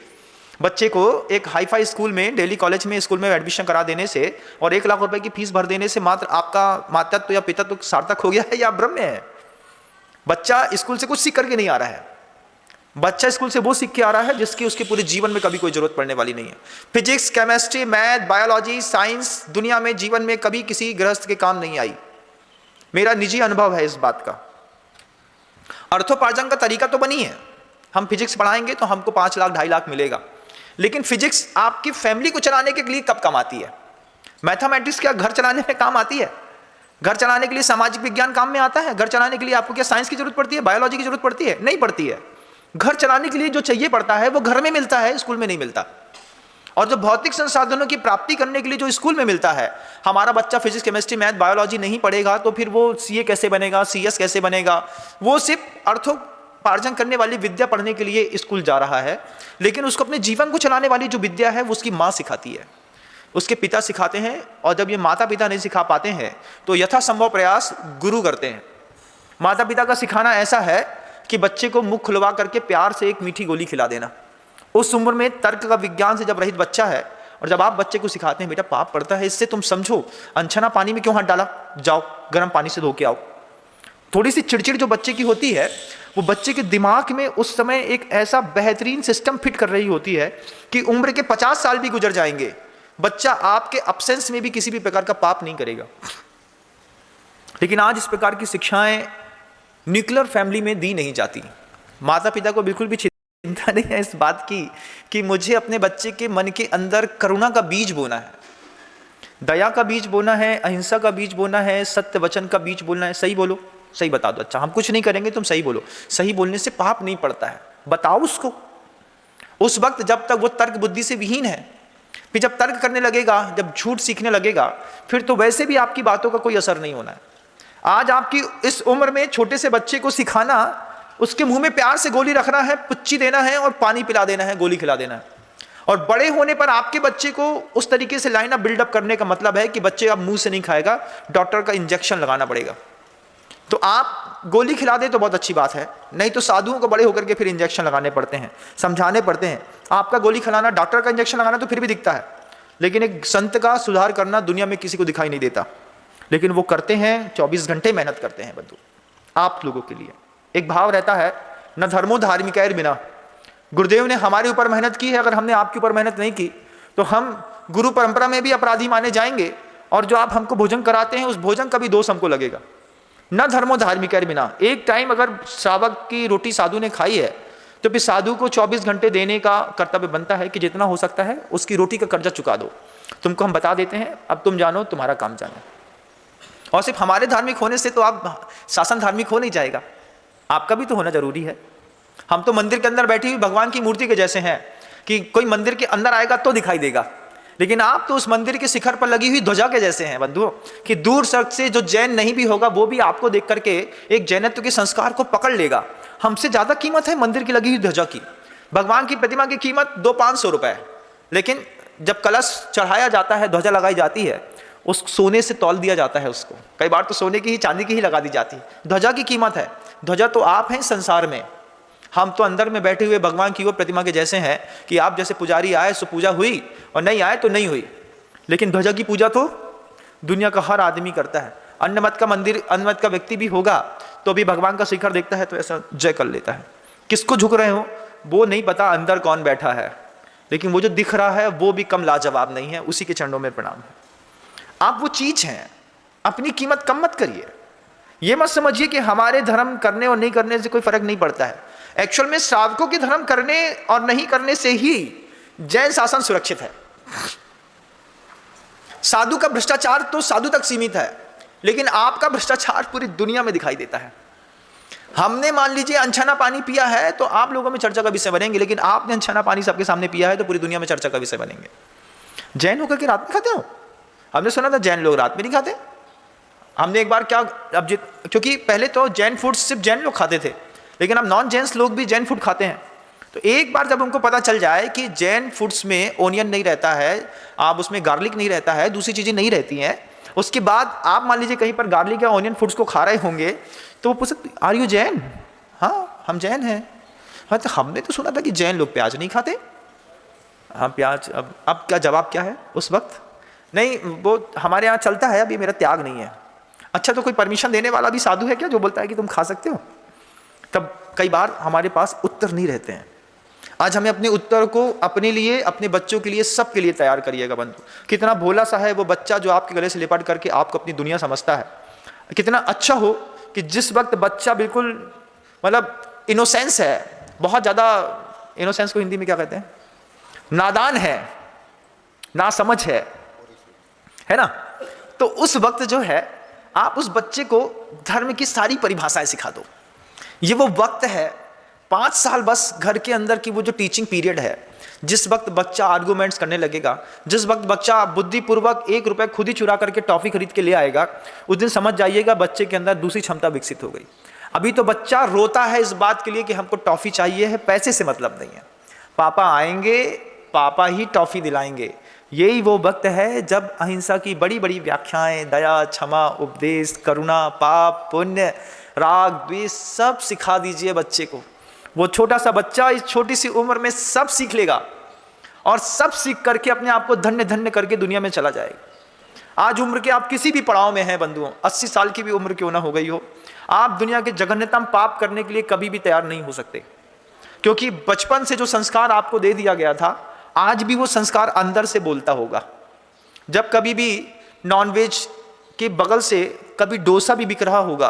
बच्चे को एक हाईफाई स्कूल में, दिल्ली कॉलेज में, स्कूल में एडमिशन करा देने से और 1 लाख रुपए की फीस भर देने से मात्र आपका मातृत्व या पितत्व सार्थक हो गया है या ब्रह्म है? बच्चा स्कूल से कुछ सीख करके नहीं आ रहा है। बच्चा स्कूल से वो सीख के आ रहा है जिसकी उसके पूरे जीवन में कभी कोई जरूरत पड़ने वाली नहीं है। Physics, chemistry, math, biology, science दुनिया में जीवन में कभी किसी गृहस्थ के काम नहीं आई। मेरा निजी अनुभव है इस बात का। अर्थोपार्जन का तरीका तो बनी है, हम फिजिक्स पढ़ाएंगे तो हमको 5 लाख 2.5 लाख मिलेगा, लेकिन फिजिक्स आपकी फैमिली को चलाने के लिए कब काम आती है? मैथमेटिक्स क्या घर चलाने में काम आती है? घर चलाने के लिए सामाजिक विज्ञान काम में आता है? घर चलाने के लिए आपको क्या साइंस की जरूरत पड़ती है, बायोलॉजी की जरूरत पड़ती है? नहीं पड़ती है। घर चलाने के लिए जो चाहिए पड़ता है वो घर में मिलता है, स्कूल में नहीं मिलता। और जो भौतिक संसाधनों की प्राप्ति करने के लिए जो स्कूल में मिलता है, हमारा बच्चा फिजिक्स, केमिस्ट्री, मैथ, बायोलॉजी नहीं पढ़ेगा तो फिर वो सीए कैसे बनेगा, सीएस कैसे बनेगा? वो सिर्फ अर्थोपार्जन करने वाली विद्या पढ़ने के लिए स्कूल जा रहा है, लेकिन उसको अपने जीवन को चलाने वाली जो विद्या है वो उसकी माँ सिखाती है, उसके पिता सिखाते हैं। और जब ये माता पिता नहीं सिखा पाते हैं तो यथासंभव प्रयास गुरु करते हैं। माता पिता का सिखाना ऐसा है कि बच्चे को मुख खुलवा करके प्यार से एक मीठी गोली खिला देना। उस उम्र में तर्क का विज्ञान से जब रहित बच्चा है, और जब आप बच्चे को सिखाते हैं बेटा पाप पड़ता है, इससे तुम समझो, अनछना पानी में क्यों हाथ डाला, जाओ गर्म पानी से धो के आओ। थोड़ी सी चिड़चिड़ जो बच्चे की होती है वो बच्चे के दिमाग में उस समय एक ऐसा बेहतरीन सिस्टम फिट कर रही होती है कि उम्र के 50 साल भी गुजर जाएंगे, बच्चा आपके अब्सेंस में भी किसी भी प्रकार का पाप नहीं करेगा। लेकिन आज इस प्रकार की शिक्षाएं न्यूक्लियर फैमिली में दी नहीं जाती। माता पिता को बिल्कुल भी चिंता नहीं है इस बात की कि मुझे अपने बच्चे के मन के अंदर करुणा का बीज बोना है, दया का बीज बोना है, अहिंसा का बीज बोना है, सत्य वचन का बीज बोलना है। सही बोलो, सही बता दो। अच्छा, हम कुछ नहीं करेंगे, तुम सही बोलो। सही बोलने से पाप नहीं पड़ता है, बताओ उसको। उस वक्त जब तक वो तर्क बुद्धि से विहीन है, फिर जब तर्क करने लगेगा, जब झूठ सीखने लगेगा, फिर तो वैसे भी आपकी बातों का कोई असर नहीं होना है। आज आपकी इस उम्र में छोटे से बच्चे को सिखाना, उसके मुंह में प्यार से गोली रखना है, पुच्ची देना है और पानी पिला देना है, गोली खिला देना है। और बड़े होने पर आपके बच्चे को उस तरीके से लाइन अप बिल्डअप करने का मतलब है कि बच्चे अब मुंह से नहीं खाएगा, डॉक्टर का इंजेक्शन लगाना पड़ेगा। तो आप गोली खिला दे तो बहुत अच्छी बात है, नहीं तो साधुओं को बड़े होकर के फिर इंजेक्शन लगाने पड़ते हैं, समझाने पड़ते हैं। आपका गोली खिलाना, डॉक्टर का इंजेक्शन लगाना तो फिर भी दिखता है, लेकिन एक संत का सुधार करना दुनिया में किसी को दिखाई नहीं देता। लेकिन वो करते हैं, 24 घंटे मेहनत करते हैं बंधु, आप लोगों के लिए। एक भाव रहता है, न धर्मो धार्मिकैर बिना। गुरुदेव ने हमारे ऊपर मेहनत की है, अगर हमने आपके ऊपर मेहनत नहीं की तो हम गुरु परंपरा में भी अपराधी माने जाएंगे, और जो आप हमको भोजन कराते हैं उस भोजन का भी दोष हमको लगेगा। न धर्मो धार्मिकैर बिना। एक टाइम अगर श्रावक की रोटी साधु ने खाई है तो फिर साधु को 24 घंटे देने का कर्तव्य बनता है कि जितना हो सकता है उसकी रोटी का कर्जा चुका दो। तुमको हम बता देते हैं, अब तुम जानो, तुम्हारा काम जानो। और सिर्फ हमारे धार्मिक होने से तो आप शासन धार्मिक हो नहीं जाएगा, आपका भी तो होना जरूरी है। हम तो मंदिर के अंदर बैठी हुई भगवान की मूर्ति के जैसे हैं कि कोई मंदिर के अंदर आएगा तो दिखाई देगा, लेकिन आप तो उस मंदिर के शिखर पर लगी हुई ध्वजा के जैसे हैं बंधुओं, कि दूर सड़क से जो जैन नहीं भी होगा वो भी आपको देख करके एक जैनत्व के संस्कार को पकड़ लेगा। हमसे ज्यादा कीमत है मंदिर की लगी हुई ध्वजा की। भगवान की प्रतिमा की कीमत 200-500 रुपए, लेकिन जब कलश चढ़ाया जाता है, ध्वजा लगाई जाती है, उस सोने से तौल दिया जाता है उसको। कई बार तो सोने की ही, चांदी की ही लगा दी जाती है। ध्वजा की कीमत है। ध्वजा तो आप हैं संसार में, हम तो अंदर में बैठे हुए भगवान की वो प्रतिमा के जैसे हैं कि आप जैसे पुजारी आए सो पूजा हुई और नहीं आए तो नहीं हुई। लेकिन ध्वजा की पूजा तो दुनिया का हर आदमी करता है। अन्य मत का मंदिर, अन्य मत का व्यक्ति भी होगा तो भी भगवान का शिखर देखता है तो ऐसा जय कर लेता है। किसको झुक रहे हो वो नहीं पता, अंदर कौन बैठा है, लेकिन वो जो दिख रहा है वो भी कम लाजवाब नहीं है, उसी के चरणों में प्रणाम है। आप वो चीज हैं, अपनी कीमत कम मत करिए। ये मत समझिए कि हमारे धर्म करने और नहीं करने से कोई फर्क नहीं पड़ता है। एक्चुअल में श्रावकों के धर्म करने और नहीं करने से ही जैन शासन सुरक्षित है। साधु का भ्रष्टाचार तो साधु तक सीमित है, लेकिन आपका भ्रष्टाचार पूरी दुनिया में दिखाई देता है। हमने मान लीजिए अनछना पानी पिया है तो आप लोगों में चर्चा का विषय बनेंगे, लेकिन आपने अनछना पानी सबके सामने पिया है तो पूरी दुनिया में चर्चा का विषय बनेंगे। जैन होकर के रात में खाते हो? हमने सुना था जैन लोग रात में नहीं खाते। हमने एक बार क्या, अब क्योंकि पहले तो जैन फूड सिर्फ जैन लोग खाते थे, लेकिन अब नॉन जैन्स लोग भी जैन फूड खाते हैं। तो एक बार जब उनको पता चल जाए कि जैन फूड्स में ओनियन नहीं रहता है, आप उसमें गार्लिक नहीं रहता है, दूसरी चीज़ें नहीं रहती हैं, उसके बाद आप मान लीजिए कहीं पर गार्लिक या ओनियन फूड्स को खा रहे होंगे तो वो पूछते आर यू जैन? हाँ हम जैन हैं। हाँ तो हमने तो सुना था कि जैन लोग प्याज नहीं खाते। हाँ प्याज, अब क्या जवाब क्या है उस वक्त? नहीं वो हमारे यहाँ चलता है, अब ये मेरा त्याग नहीं है। अच्छा तो कोई परमिशन देने वाला भी साधु है क्या जो बोलता है कि तुम खा सकते हो? तब कई बार हमारे पास उत्तर नहीं रहते हैं। आज हमें अपने उत्तर को अपने लिए, अपने बच्चों के लिए, सबके लिए तैयार करिएगा बंधु। कितना भोला सा है वो बच्चा जो आपके गले से लिपट करके आपको अपनी दुनिया समझता है। कितना अच्छा हो कि जिस वक्त बच्चा बिल्कुल मतलब इनोसेंस है, बहुत ज़्यादा, इनोसेंस को हिंदी में क्या कहते हैं? नादान है, ना समझ है ना? तो उस वक्त जो है आप उस बच्चे को धर्म की सारी परिभाषाएं सिखा दो। ये वो वक्त है 5 साल बस घर के अंदर की वो जो टीचिंग पीरियड है, जिस वक्त बच्चा आर्गूमेंट्स करने लगेगा, जिस वक्त बच्चा बुद्धिपूर्वक 1 रुपये खुद ही चुरा करके टॉफी खरीद के ले आएगा, उस दिन समझ जाइएगा बच्चे के अंदर दूसरी क्षमता विकसित हो गई। अभी तो बच्चा रोता है इस बात के लिए कि हमको टॉफी चाहिए है, पैसे से मतलब नहीं है, पापा आएंगे पापा ही टॉफी दिलाएंगे। यही वो वक्त है जब अहिंसा की बड़ी बड़ी व्याख्याएं, दया, क्षमा, उपदेश, करुणा, पाप, पुण्य, राग, द्वेष सब सिखा दीजिए बच्चे को। वो छोटा सा बच्चा इस छोटी सी उम्र में सब सीख लेगा और सब सीख करके अपने आप को धन्य धन्य करके दुनिया में चला जाएगा। आज उम्र के आप किसी भी पड़ाव में हैं बंधुओं, 80 साल की भी उम्र क्यों ना हो गई हो, आप दुनिया के जघन्यतम पाप करने के लिए कभी भी तैयार नहीं हो सकते, क्योंकि बचपन से जो संस्कार आपको दे दिया गया था, आज भी वो संस्कार अंदर से बोलता होगा। जब कभी भी नॉनवेज के बगल से कभी डोसा भी बिक रहा होगा,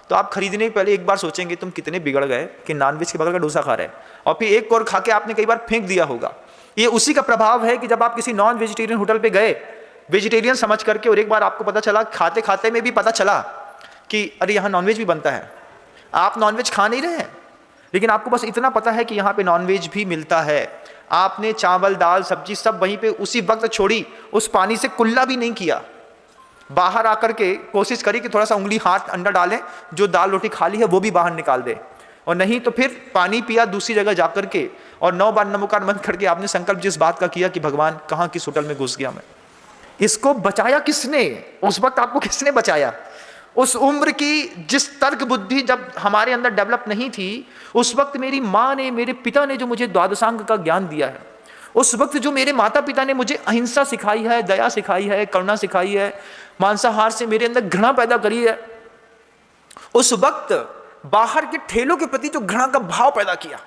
तो आप खरीदने के पहले एक बार सोचेंगे तुम कितने बिगड़ गए कि नॉनवेज के बगल का डोसा खा रहे हैं, और फिर एक और खा के आपने कई बार फेंक दिया होगा। ये उसी का प्रभाव है कि जब आप किसी नॉन वेजिटेरियन होटल पे गए वेजिटेरियन समझ करके, और एक बार आपको पता चला, खाते खाते में भी पता चला कि अरे यहाँ नॉनवेज भी बनता है। आप नॉनवेज खा नहीं रहे हैं, लेकिन आपको बस इतना पता है कि यहाँ पे नॉनवेज भी मिलता है। आपने चावल दाल सब्जी सब वहीं पे उसी वक्त छोड़ी, उस पानी से कुल्ला भी नहीं किया। बाहर आकर के कोशिश करी कि थोड़ा सा उंगली हाथ अंदर डालें, जो दाल रोटी खा ली है वो भी बाहर निकाल दे, और नहीं तो फिर पानी पिया दूसरी जगह जाकर के, और 9 बार नमोकार बंद करके आपने संकल्प जिस बात का किया कि भगवान कहाँ किस होटल में घुस गया मैं। इसको बचाया किसने? उस वक्त आपको किसने बचाया? उस उम्र की जिस तर्क बुद्धि जब हमारे अंदर डेवलप नहीं थी, उस वक्त मेरी माँ ने, मेरे पिता ने जो मुझे द्वादशांग का ज्ञान दिया है, उस वक्त जो मेरे माता पिता ने मुझे अहिंसा सिखाई है, दया सिखाई है, करुणा सिखाई है, मांसाहार से मेरे अंदर घृणा पैदा करी है, उस वक्त बाहर के ठेलों के प्रति जो घृणा का भाव पैदा किया।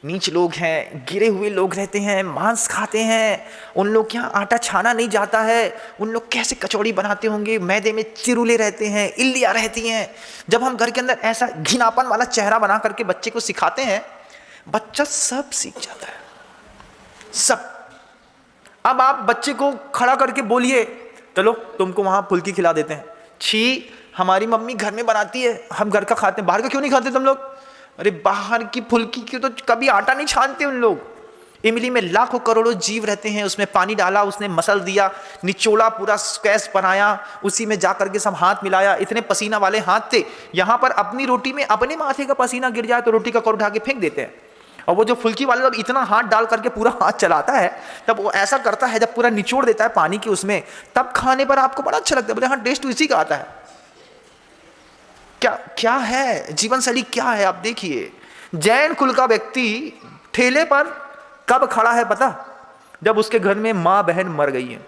नीच लोग हैं, गिरे हुए लोग रहते हैं, मांस खाते हैं, उन लोग के यहाँ आटा छाना नहीं जाता है, उन लोग कैसे कचौड़ी बनाते होंगे, मैदे में चिरुले रहते हैं, इल्लियाँ रहती हैं। जब हम घर के अंदर ऐसा घिनापन वाला चेहरा बना करके बच्चे को सिखाते हैं, बच्चा सब सीख जाता है, सब। अब आप बच्चे को खड़ा करके बोलिए चलो तुमको वहाँ फुल्की खिला देते हैं, छी हमारी मम्मी घर में बनाती है, हम घर का खाते हैं, बाहर का क्यों नहीं खाते तुम लोग? अरे बाहर की फुल्की की तो कभी आटा नहीं छानते उन लोग। इमली में लाखों करोड़ों जीव रहते हैं, उसमें पानी डाला, उसने मसल दिया, निचोड़ा, पूरा स्क्वैश बनाया, उसी में जा करके सब हाथ मिलाया। इतने पसीना वाले हाथ थे, यहाँ पर अपनी रोटी में अपने माथे का पसीना गिर जाए तो रोटी का कौर उठा के फेंक देते हैं। और वो जो फुल्की वाला जब इतना हाथ डाल करके पूरा हाथ चलाता है, तब वो ऐसा करता है, जब पूरा निचोड़ देता है पानी के उसमें, तब खाने पर आपको बड़ा अच्छा लगता है, बोले हाँ टेस्ट तो इसी का आता है। क्या है जीवन शैली, क्या है? आप देखिए, जैन कुल का व्यक्ति ठेले पर कब खड़ा है पता? जब उसके घर में मां बहन मर गई है।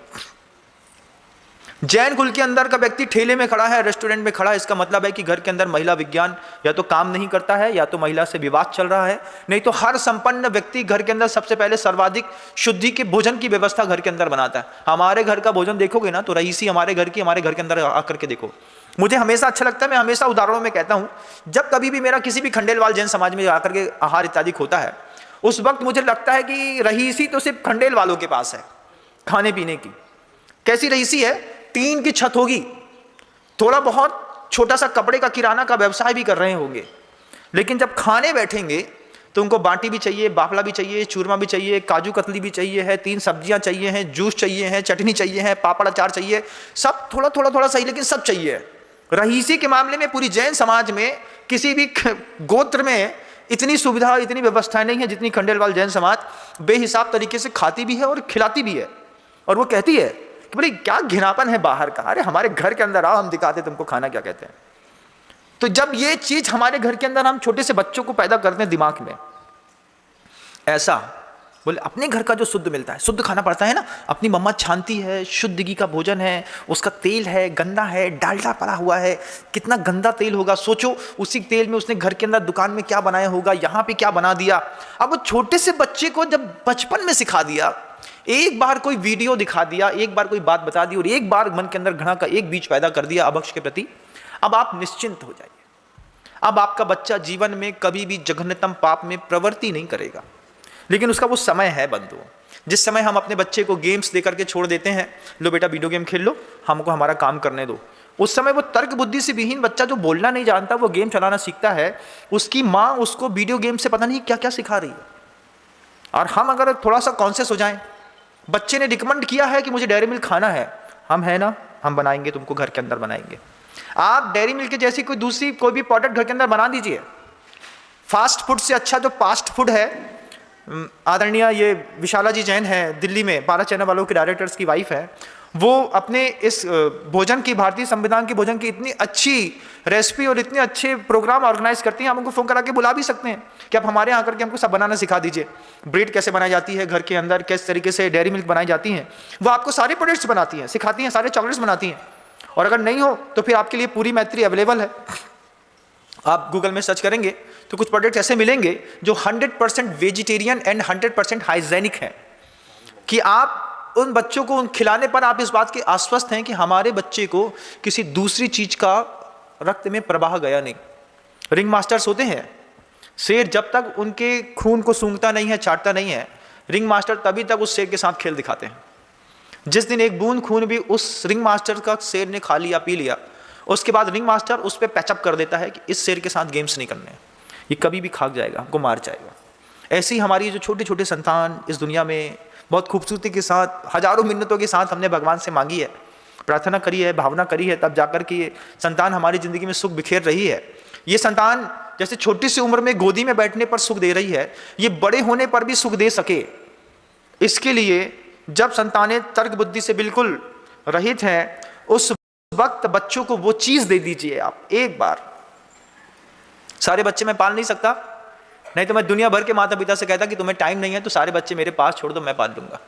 जैन कुल के अंदर का व्यक्ति ठेले में खड़ा है, रेस्टोरेंट में खड़ा है, इसका मतलब है कि घर के अंदर महिला विज्ञान या तो काम नहीं करता है, या तो महिला से विवाद चल रहा है। नहीं तो हर संपन्न व्यक्ति घर के अंदर सबसे पहले सर्वाधिक शुद्धि के भोजन की व्यवस्था घर के अंदर बनाता है। हमारे घर का भोजन देखोगे ना, तो रईसी हमारे घर की, हमारे घर के अंदर आकर के देखो, मुझे हमेशा अच्छा लगता है, मैं हमेशा उदाहरणों में कहता हूं, जब कभी भी मेरा किसी भी खंडेलवाल जैन समाज में आकर के आहार इत्यादि होता है, उस वक्त मुझे लगता है कि रईसी तो सिर्फ खंडेल वालों के पास है खाने पीने की। कैसी रईसी है? टीन की छत होगी, थोड़ा बहुत छोटा सा कपड़े का किराना का व्यवसाय भी कर रहे होंगे, लेकिन जब खाने बैठेंगे तो उनको बाटी भी चाहिए, बाफला भी चाहिए, चूरमा भी चाहिए, काजू कतली भी चाहिए है, 3 सब्जियां चाहिए हैं, जूस चाहिए है, चटनी चाहिए है, पापड़ अचार चाहिए, सब थोड़ा थोड़ा थोड़ा सही, लेकिन सब चाहिए। रईसी के मामले में पूरी जैन समाज में किसी भी गोत्र में इतनी सुविधा, इतनी व्यवस्थाएं नहीं है जितनी खंडेलवाल जैन समाज बेहिसाब तरीके से खाती भी है और खिलाती भी है। और वो कहती है कि भाई क्या घिनापन है बाहर का, अरे हमारे घर के अंदर आओ, हम दिखाते तुमको खाना क्या कहते हैं। तो जब ये चीज हमारे घर के अंदर हम छोटे से बच्चों को पैदा करते हैं दिमाग में, ऐसा बोले अपने घर का जो शुद्ध मिलता है, शुद्ध खाना पड़ता है ना, अपनी मम्मा छानती है, शुद्ध घी का भोजन है, उसका तेल है गंदा है, डालडा पड़ा हुआ है, कितना गंदा तेल होगा, सोचो उसी तेल में उसने घर के अंदर दुकान में क्या बनाया होगा, यहाँ पे क्या बना दिया। अब छोटे से बच्चे को जब बचपन में सिखा दिया, एक बार कोई वीडियो दिखा दिया, एक बार कोई बात बता दी, और एक बार मन के अंदर घृणा का एक बीज पैदा कर दिया अभक्ष के प्रति, अब आप निश्चिंत हो जाइए। अब आपका बच्चा जीवन में कभी भी जघन्यतम पाप में प्रवृत्ति नहीं करेगा। लेकिन उसका वो समय है बंधु, जिस समय हम अपने बच्चे को गेम्स दे करके छोड़ देते हैं, लो बेटा वीडियो गेम खेल लो, हमको हमारा काम करने दो, उस समय वो तर्क बुद्धि से विहीन बच्चा जो बोलना नहीं जानता, वो गेम चलाना सीखता है, उसकी माँ उसको वीडियो गेम से पता नहीं क्या क्या सिखा रही है। और हम अगर थोड़ा सा कॉन्शियस हो जाएं, बच्चे ने रिकमेंड किया है कि मुझे डेयरी मिल्क खाना है, हम है ना, हम बनाएंगे, तुमको घर के अंदर बनाएंगे। आप डेयरी मिल्क जैसी कोई दूसरी कोई भी प्रोडक्ट घर के अंदर बना दीजिए। फास्ट फूड से अच्छा जो फास्ट फूड है, आदरणीय ये विशाला जी जैन है, दिल्ली में 12 चैनल वालों के डायरेक्टर्स की वाइफ है, वो अपने इस भोजन की, भारतीय संविधान की भोजन की इतनी अच्छी रेसिपी और इतने अच्छे प्रोग्राम ऑर्गेनाइज करती हैं, हम उनको फ़ोन करा के बुला भी सकते हैं कि आप हमारे यहाँ आकर के हमको सब बनाना सिखा दीजिए। ब्रेड कैसे बनाई जाती है घर के अंदर, किस तरीके से डेयरी मिल्क बनाई जाती हैं, वो आपको सारे प्रोडक्ट्स बनाती हैं, सिखाती हैं, सारे चॉकलेट्स बनाती हैं। और अगर नहीं हो तो फिर आपके लिए पूरी मैत्री अवेलेबल है। आप गूगल में सर्च करेंगे तो कुछ प्रोडक्ट ऐसे मिलेंगे जो 100% वेजिटेरियन एंड 100% हाइजेनिक हैं, कि आप उन बच्चों को उन खिलाने पर आप इस बात के आश्वस्त हैं कि हमारे बच्चे को किसी दूसरी चीज का रक्त में प्रवाह गया नहीं। रिंग मास्टर्स होते हैं, शेर जब तक उनके खून को सूंघता नहीं है, चाटता नहीं है, रिंग मास्टर तभी तक उस शेर के साथ खेल दिखाते हैं। जिस दिन एक बूंद खून भी उस रिंग मास्टर का शेर ने खा लिया, पी लिया, उसके बाद रिंग मास्टर उस पर पैचअप कर देता है कि इस शेर के साथ गेम्स नहीं करने, ये कभी भी खाक जाएगा, हमको मार जाएगा। ऐसी हमारी जो छोटे छोटे संतान इस दुनिया में बहुत खूबसूरती के साथ, हजारों मिन्नतों के साथ हमने भगवान से मांगी है, प्रार्थना करी है, भावना करी है, तब जाकर के ये संतान हमारी ज़िंदगी में सुख बिखेर रही है। ये संतान जैसे छोटी सी उम्र में गोदी में बैठने पर सुख दे रही है, ये बड़े होने पर भी सुख दे सके, इसके लिए जब संतानें तर्क बुद्धि से बिल्कुल रहित हैं, उस वक्त बच्चों को वो चीज़ दे दीजिए आप एक बार। सारे बच्चे मैं पाल नहीं सकता, नहीं तो मैं दुनिया भर के माता पिता से कहता कि तुम्हें टाइम नहीं है तो सारे बच्चे मेरे पास छोड़ दो, मैं पाल लूँगा,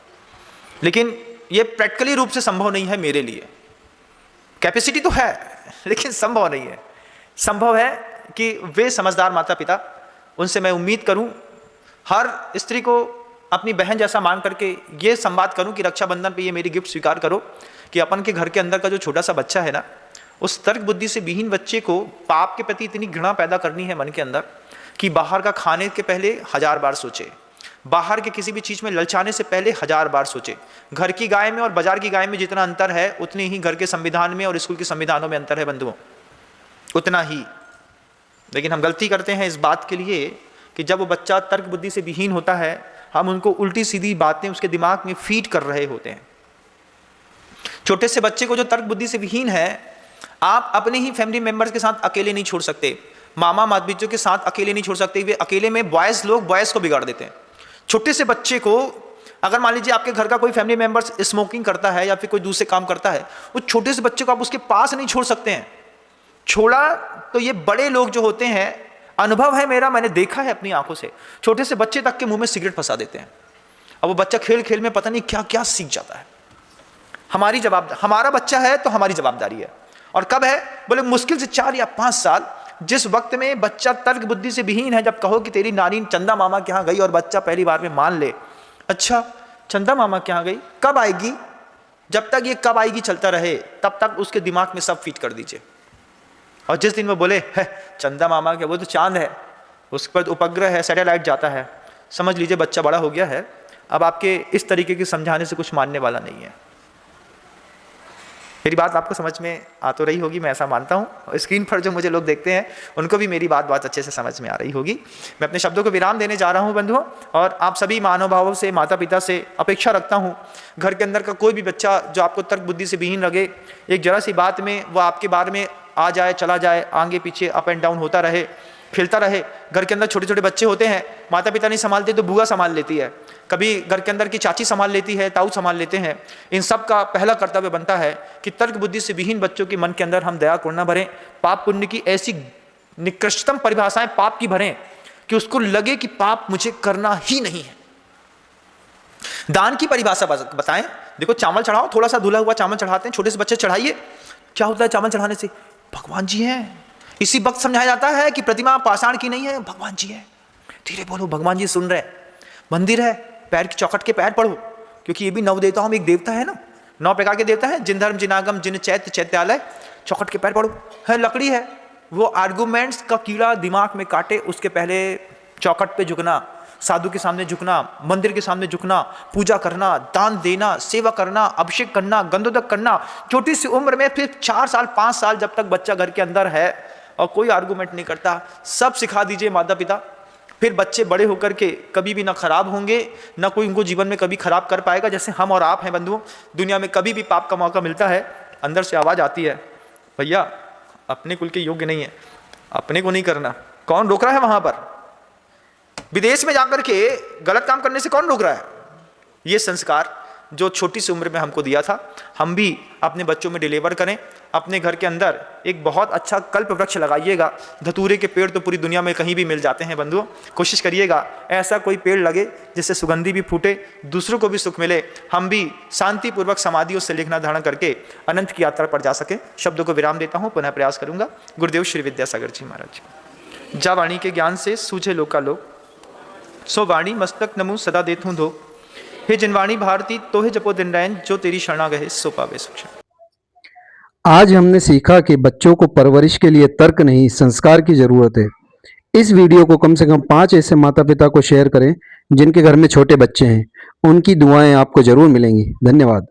लेकिन ये प्रैक्टिकली रूप से संभव नहीं है मेरे लिए। कैपेसिटी तो है लेकिन संभव नहीं है। संभव है कि वे समझदार माता पिता, उनसे मैं उम्मीद करूं, हर स्त्री को अपनी बहन जैसा मान करके ये संवाद करूं कि रक्षाबंधन पे ये मेरी गिफ्ट स्वीकार करो कि अपन के घर के अंदर का जो छोटा सा बच्चा है ना, उस तर्क बुद्धि से विहीन बच्चे को पाप के प्रति इतनी घृणा पैदा करनी है मन के अंदर कि बाहर का खाने के पहले 1000 बार सोचे, बाहर के किसी भी चीज़ में ललचाने से पहले 1000 बार सोचे। घर की गाय में और बाजार की गाय में जितना अंतर है, उतनी ही घर के संविधान में और स्कूल के संविधानों में अंतर है बंधुओं, उतना ही। लेकिन हम गलती करते हैं इस बात के लिए कि जब वो बच्चा तर्क बुद्धि से विहीन होता है, हम उनको उल्टी सीधी बातें उसके दिमाग में फीड कर रहे होते हैं। छोटे से बच्चे को जो तर्क बुद्धि से विहीन है, आप अपने ही फैमिली मेंबर्स के साथ अकेले नहीं छोड़ सकते, मामा मातबीजों के साथ अकेले नहीं छोड़ सकते। वे अकेले में बॉयज़ लोग बॉयज़ को बिगाड़ देते हैं। छोटे से बच्चे को अगर मान लीजिए आपके घर का कोई फैमिली मेंबर्स स्मोकिंग करता है या फिर कोई दूसरे काम करता है, उस छोटे से बच्चे को आप उसके पास नहीं छोड़ सकते हैं। छोड़ा तो ये बड़े लोग जो होते हैं, अनुभव है मेरा, मैंने देखा है अपनी आंखों से, छोटे से बच्चे तक के मुंह में सिगरेट फंसा देते हैं। अब वो बच्चा खेल खेल में पता नहीं क्या क्या सीख जाता है। हमारा बच्चा है तो हमारी जवाबदारी है। और कब है? बोले मुश्किल से 4 या 5 साल, जिस वक्त में बच्चा तर्क बुद्धि से विहीन है। जब कहो कि तेरी नानी चंदा मामा के यहाँ गई और बच्चा पहली बार में मान ले, अच्छा चंदा मामा के यहाँ गई, कब आएगी? जब तक ये कब आएगी चलता रहे, तब तक उसके दिमाग में सब फिट कर दीजिए। और जिस दिन वो बोले है चंदा मामा के, वो तो चांद है, उस पर उपग्रह है, सैटेलाइट जाता है, समझ लीजिए बच्चा बड़ा हो गया है। अब आपके इस तरीके के समझाने से कुछ मानने वाला नहीं है। मेरी बात आपको समझ में आ तो रही होगी, मैं ऐसा मानता हूँ। स्क्रीन पर जो मुझे लोग देखते हैं उनको भी मेरी बात बहुत अच्छे से समझ में आ रही होगी। मैं अपने शब्दों को विराम देने जा रहा हूँ बंधुओं, और आप सभी महानुभावों से, माता पिता से अपेक्षा रखता हूँ, घर के अंदर का कोई भी बच्चा जो आपको तर्क बुद्धि से विहीन लगे, एक जरा सी बात में वो आपके बारे में आ जाए, चला जाए, आगे पीछे अप एंड डाउन होता रहे, खेलता रहे। घर के अंदर छोटे छोटे बच्चे होते हैं, माता पिता नहीं संभालते तो बुआ संभाल लेती है, कभी घर के अंदर की चाची संभाल लेती है, ताऊ संभाल लेते हैं। इन सब का पहला कर्तव्य बनता है कि तर्क बुद्धि से विहीन बच्चों के मन के अंदर हम दया करुणा भरें, पाप पुण्य की ऐसी निकृष्टतम परिभाषाएं पाप की भरें कि उसको लगे कि पाप मुझे करना ही नहीं है। दान की परिभाषा बताएं। देखो चावल चढ़ाओ, थोड़ा सा धुला हुआ चावल चढ़ाते हैं, छोटे से बच्चे चढ़ाइए, क्या होता है चावल चढ़ाने से? भगवान जी हैं। इसी वक्त समझाया जाता है कि प्रतिमा पाषाण की नहीं है, भगवान जी है। धीरे बोलो, भगवान जी सुन रहे। मंदिर है, पैर की चौखट के पैर पढ़ो, क्योंकि ये भी 9 देवताओं में एक देवता है ना, 9 प्रकार के देवता हैं, जिन धर्म जिनागम जिन चैत्य चैत्यालय। चौखट के पैर पढ़ो। है लकड़ी है, वो आर्गूमेंट्स का कीड़ा दिमाग में काटे, उसके पहले चौखट पे झुकना, साधु के सामने झुकना, मंदिर के सामने झुकना, पूजा करना, दान देना, सेवा करना, अभिषेक करना, गंधोदक करना। छोटी सी उम्र में फिर 4 साल 5 साल जब तक बच्चा घर के अंदर है और कोई आर्गूमेंट नहीं करता, सब सिखा दीजिए माता पिता। फिर बच्चे बड़े होकर के कभी भी ना खराब होंगे, ना कोई उनको जीवन में कभी खराब कर पाएगा। जैसे हम और आप हैं बंधुओं, दुनिया में कभी भी पाप का मौका मिलता है, अंदर से आवाज़ आती है, भैया अपने कुल के योग्य नहीं है, अपने को नहीं करना। कौन रोक रहा है वहाँ पर? विदेश में जाकर के गलत काम करने से कौन रोक रहा है? ये संस्कार जो छोटी सी उम्र में हमको दिया था, हम भी अपने बच्चों में डिलीवर करें। अपने घर के अंदर एक बहुत अच्छा कल्प वृक्ष लगाइएगा। धतूरे के पेड़ तो पूरी दुनिया में कहीं भी मिल जाते हैं बंधुओं, कोशिश करिएगा ऐसा कोई पेड़ लगे जिससे सुगंधी भी फूटे, दूसरों को भी सुख मिले, हम भी शांतिपूर्वक समाधियों से लेखना धारण करके अनंत की यात्रा पर जा सकें। शब्दों को विराम देता हूँ, पुनः प्रयास करूँगा। गुरुदेव श्री विद्यासागर जी महाराज। जा वाणी के ज्ञान से सूझे लोकालोक, सो वाणी मस्तक नमु सदा देतूं धो। हे जिनवाणी भारती तो हे जपो दिन रैन, जो तेरी शरणा गहे सो पावे सुख। आज हमने सीखा कि बच्चों को परवरिश के लिए तर्क नहीं, संस्कार की जरूरत है। इस वीडियो को कम से कम 5 ऐसे माता पिता को शेयर करें जिनके घर में छोटे बच्चे हैं। उनकी दुआएं आपको जरूर मिलेंगी। धन्यवाद।